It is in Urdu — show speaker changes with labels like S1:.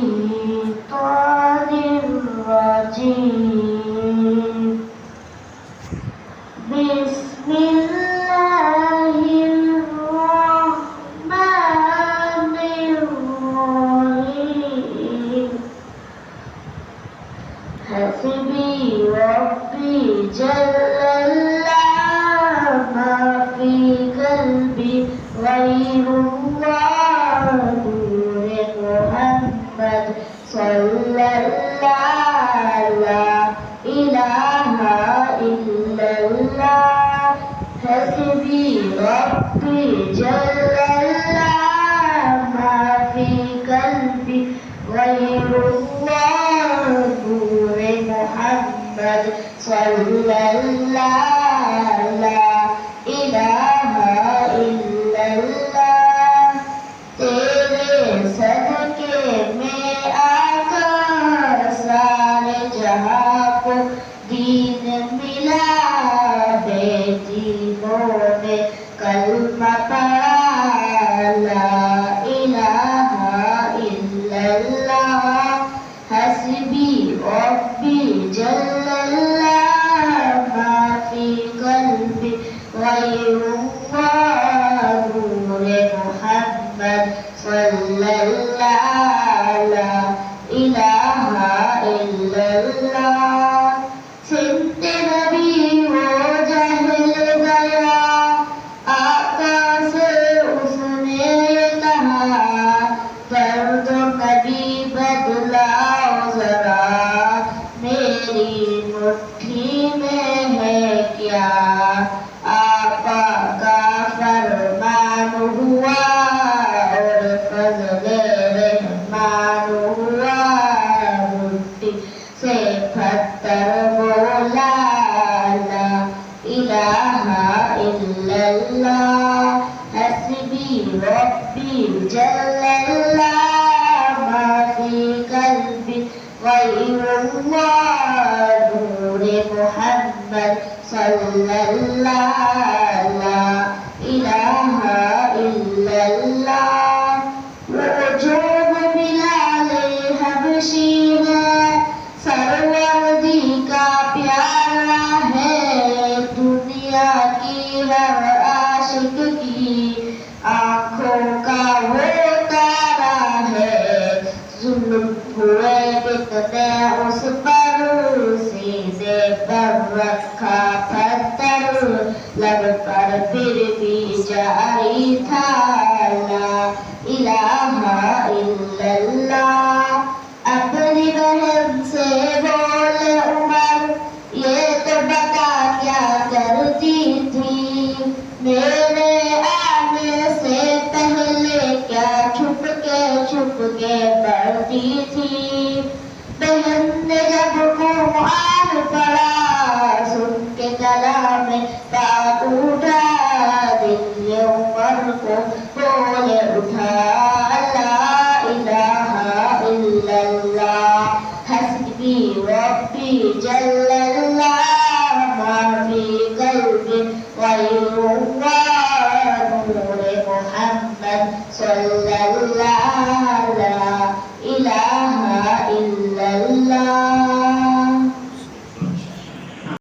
S1: الشيطان الرجيم بسم الله الرحمن الرحيم حسبي ربي جل الله ما في قلبي غير الله نور محمد صلى الله لا إله إلا الله حسبي ربي جل الله ما في قلبي غير الله نور محمد صلى الله لا إله إلا الله تیرے صدقے میں آقا سارے جہاں کو دین ملا بیٹیوں نے کلمہ پڑھا لا الہ الا اللہ حسبی ربی جل اللہ ما فی قلبی غیر اللہ نور محمد صلی اللہ لا الہ الا اللہ سمت نبی وہ جہل گیا آقا سے اس نے کہا درد کبھی بدلاؤ ذرا میری مٹھی میں ہے کیا آقا کا فرمان ہوا اور فضل رحمان ہوا مٹھی سے پتھر بولا لا الہ الا اللہ حسبی ربی جل اللہ ما فی قلبی غیر اللہ نور محمد صلی اللہ لا الہ الا اللہ وجود بلال حبشی ہے سروردی کا پیارا ہے دنیا کی ہر عاشق کی آنکھوں کا وہ تارا ہے ظلم ہوئے کتنے اس پر سیدھے پر رکھا پتھر لب پر پھر بھی جاری تھا لا الہ الا اللہ اپنی بہن سے بولے عمر یہ تو بتا کیا کرتی تھی میرے آنے سے پہلے کیا چھپ کے پڑھتی تھی بہن نے جب قرآن پڑھا سن کے کلام پاک اٹھا دل عمر کو بولے اٹھا لا الہ الا اللہ حسبی ربی جل اللہ ما فی قلبی غیر اللہ